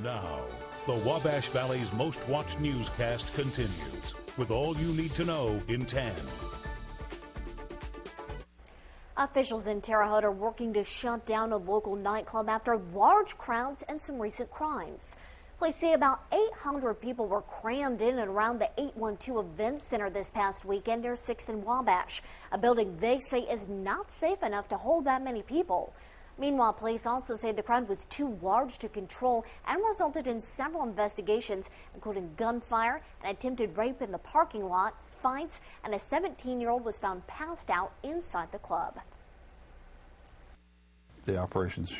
Now, the Wabash Valley's most watched newscast continues with all you need to know in 10. Officials in Terre Haute are working to shut down a local nightclub after large crowds and some recent crimes. Police say about 800 people were crammed in and around the 812 Event Center this past weekend near 6th and Wabash, a building they say is not safe enough to hold that many people. Meanwhile, police also say the crowd was too large to control and resulted in several investigations, including gunfire, an attempted rape in the parking lot, fights, and a 17-year-old was found passed out inside the club. The operations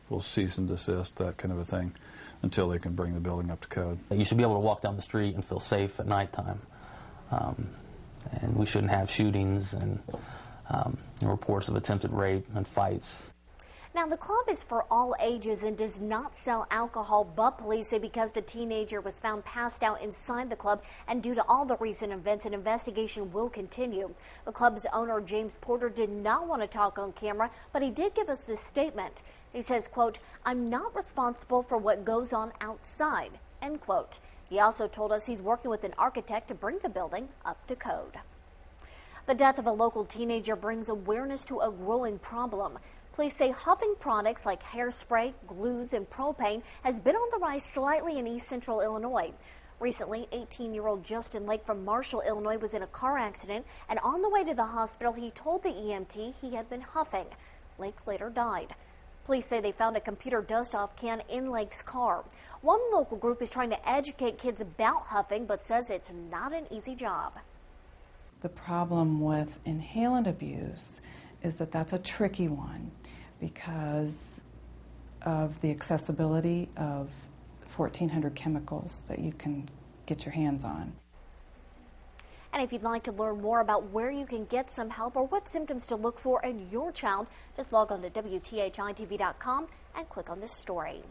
will cease and desist, that kind of a thing, until they can bring the building up to code. You should be able to walk down the street and feel safe at nighttime. And we shouldn't have shootings and reports of attempted rape and fights. Now, the club is for all ages and does not sell alcohol, but police say because the teenager was found passed out inside the club and due to all the recent events, an investigation will continue. The club's owner, James Porter, did not want to talk on camera, but he did give us this statement. He says, quote, "I'm not responsible for what goes on outside," end quote. He also told us he's working with an architect to bring the building up to code. The death of a local teenager brings awareness to a growing problem. Police say huffing products like hairspray, glues, and propane has been on the rise slightly in East Central Illinois. Recently, 18-year-old Justin Lake from Marshall, Illinois was in a car accident, and on the way to the hospital, he told the EMT he had been huffing. Lake later died. Police say they found a computer dust-off can in Lake's car. One local group is trying to educate kids about huffing, but says it's not an easy job. The problem with inhalant abuse is that that's a tricky one because of the accessibility of 1,400 chemicals that you can get your hands on. And if you'd like to learn more about where you can get some help or what symptoms to look for in your child, just log on to WTHI-TV.com and click on this story.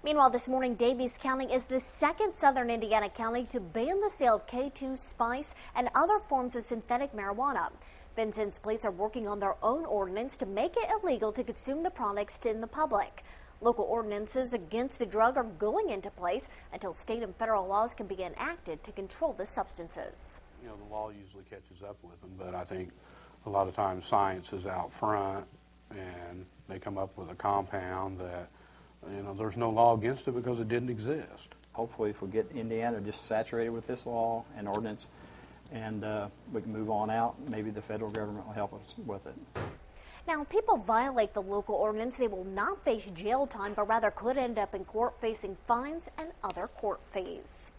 Meanwhile, this morning, Daviess County is the second southern Indiana county to ban the sale of K2 spice and other forms of synthetic marijuana. Vincent's police are working on their own ordinance to make it illegal to consume the products in the public. Local ordinances against the drug are going into place until state and federal laws can be enacted to control the substances. You know, the law usually catches up with them, but I think a lot of times science is out front and they come up with a compound that, you know, there's no law against it because it didn't exist. Hopefully if we get Indiana just saturated with this law and ordinance and we can move on out, maybe the federal government will help us with it. Now, if people violate the local ordinance, they will not face jail time, but rather could end up in court facing fines and other court fees.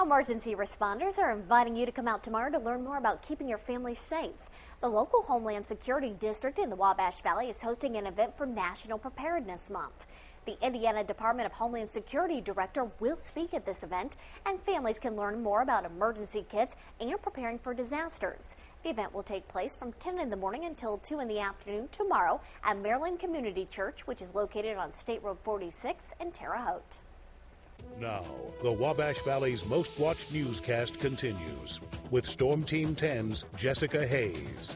Emergency responders are inviting you to come out tomorrow to learn more about keeping your family safe. The local Homeland Security District in the Wabash Valley is hosting an event for National Preparedness Month. The Indiana Department of Homeland Security Director will speak at this event, and families can learn more about emergency kits and preparing for disasters. The event will take place from 10 in the morning until 2 in the afternoon tomorrow at Maryland Community Church, which is located on State Road 46 in Terre Haute. Now, the Wabash Valley's most watched newscast continues with Storm Team 10's Jessica Hayes.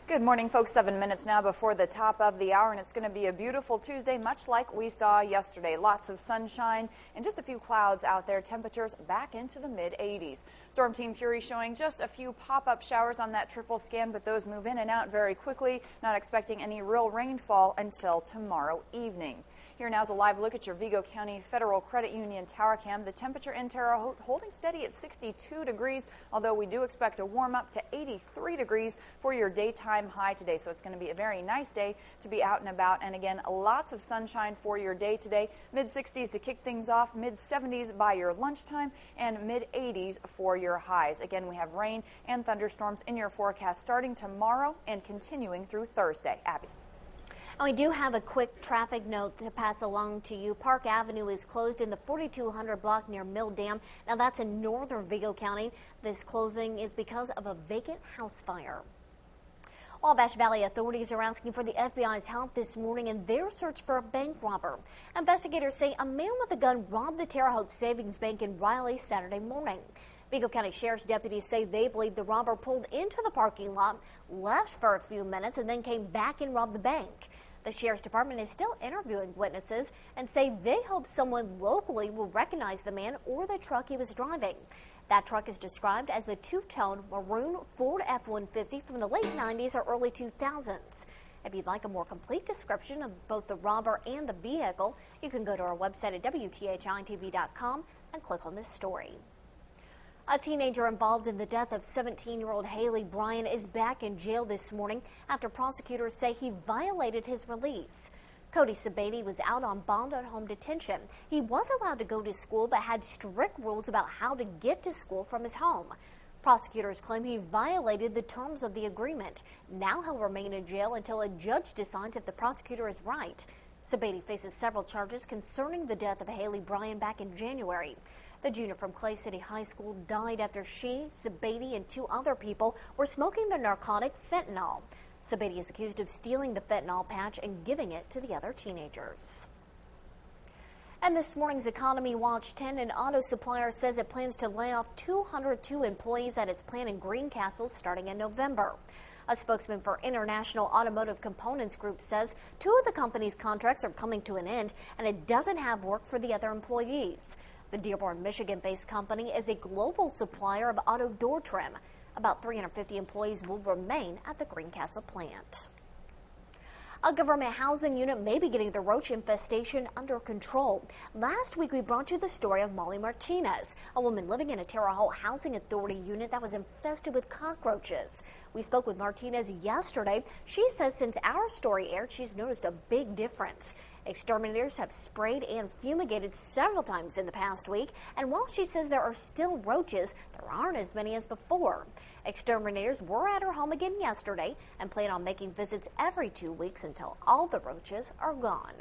Good morning, folks. 7 minutes now before the top of the hour, and it's going to be a beautiful Tuesday, much like we saw yesterday. Lots of sunshine and just a few clouds out there. Temperatures back into the mid-80s. Storm Team Fury showing just a few pop-up showers on that triple scan, but those move in and out very quickly. Not expecting any real rainfall until tomorrow evening. Here now is a live look at your Vigo County Federal Credit Union tower cam. The temperature in Terre Haute holding steady at 62 degrees, although we do expect a warm up to 83 degrees for your daytime high today. So it's going to be a very nice day to be out and about. And again, lots of sunshine for your day today. Mid-60s to kick things off, mid-70s by your lunchtime, and mid-80s for your highs. Again, we have rain and thunderstorms in your forecast starting tomorrow and continuing through Thursday. Abby. And we do have a quick traffic note to pass along to you. Park Avenue is closed in the 4200 block near Mill Dam. Now that's in northern Vigo County. This closing is because of a vacant house fire. Wabash Valley authorities are asking for the FBI's help this morning in their search for a bank robber. Investigators say a man with a gun robbed the Terre Haute Savings Bank in Riley Saturday morning. Vigo County Sheriff's deputies say they believe the robber pulled into the parking lot, left for a few minutes, and then came back and robbed the bank. The Sheriff's Department is still interviewing witnesses and say they hope someone locally will recognize the man or the truck he was driving. That truck is described as a two-tone maroon Ford F-150 from the late 90s or early 2000s. If you'd like a more complete description of both the robber and the vehicle, you can go to our website at WTHI-TV.com and click on this story. A teenager involved in the death of 17-year-old Haley Bryan is back in jail this morning after prosecutors say he violated his release. Cody Sept was out on bond on home detention. He was allowed to go to school but had strict rules about how to get to school from his home. Prosecutors claim he violated the terms of the agreement. Now he'll remain in jail until a judge decides if the prosecutor is right. Sept faces several charges concerning the death of Haley Bryan back in January. The junior from Clay City High School died after she, Sept, and 2 other people were smoking the narcotic fentanyl. Sept is accused of stealing the fentanyl patch and giving it to the other teenagers. And this morning's Economy Watch 10, an auto supplier says it plans to lay off 202 employees at its plant in Greencastle starting in November. A spokesman for International Automotive Components Group says 2 of the company's contracts are coming to an end and it doesn't have work for the other employees. The Dearborn, Michigan-based company is a global supplier of auto door trim. About 350 employees will remain at the Greencastle plant. A government housing unit may be getting the roach infestation under control. Last week, we brought you the story of Molly Martinez, a woman living in a Terre Haute Housing Authority unit that was infested with cockroaches. We spoke with Martinez yesterday. She says since our story aired, she's noticed a big difference. Exterminators have sprayed and fumigated several times in the past week, and while she says there are still roaches, there aren't as many as before. Exterminators were at her home again yesterday and plan on making visits every 2 weeks until all the roaches are gone.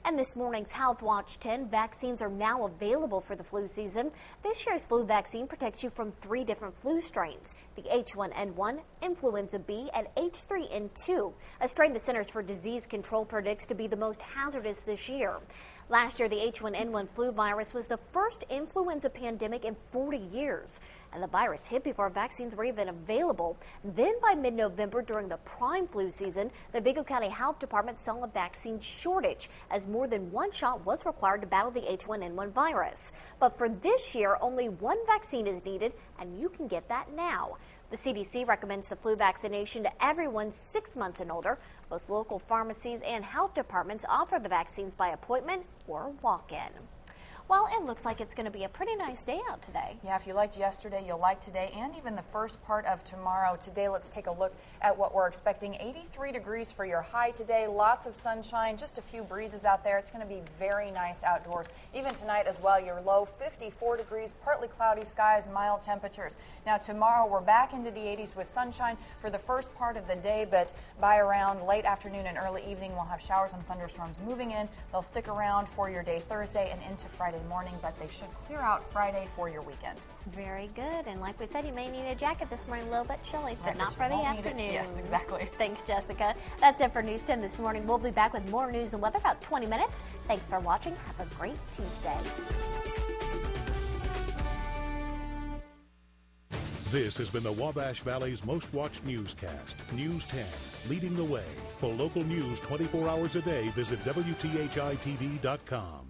And this morning's Health Watch 10, vaccines are now available for the flu season. This year's flu vaccine protects you from 3 different flu strains, the H1N1, Influenza B, and H3N2, a strain the Centers for Disease Control predicts to be the most hazardous this year. Last year, the H1N1 flu virus was the first influenza pandemic in 40 years, and the virus hit before vaccines were even available. Then by mid-November, during the prime flu season, the Vigo County Health Department saw a vaccine shortage as more than 1 shot was required to battle the H1N1 virus. But for this year, only 1 vaccine is needed, and you can get that now. The CDC recommends the flu vaccination to everyone 6 months and older. Most local pharmacies and health departments offer the vaccines by appointment or walk-in. Well, it looks like it's going to be a pretty nice day out today. Yeah, if you liked yesterday, you'll like today and even the first part of tomorrow. Today, let's take a look at what we're expecting. 83 degrees for your high today. Lots of sunshine, just a few breezes out there. It's going to be very nice outdoors. Even tonight as well, your low 54 degrees, partly cloudy skies, mild temperatures. Now, tomorrow, we're back into the 80s with sunshine for the first part of the day, but by around late afternoon and early evening, we'll have showers and thunderstorms moving in. They'll stick around for your day Thursday and into Friday morning, but they should clear out Friday for your weekend. Very good. And like we said, you may need a jacket this morning, a little bit chilly, but not for the afternoon. Yes, exactly. Thanks, Jessica. That's it for News 10 this morning. We'll be back with more news and weather about 20 minutes. Thanks for watching. Have a great Tuesday. This has been the Wabash Valley's most watched newscast, News 10, leading the way. For local news 24 hours a day, visit WTHI-TV.com.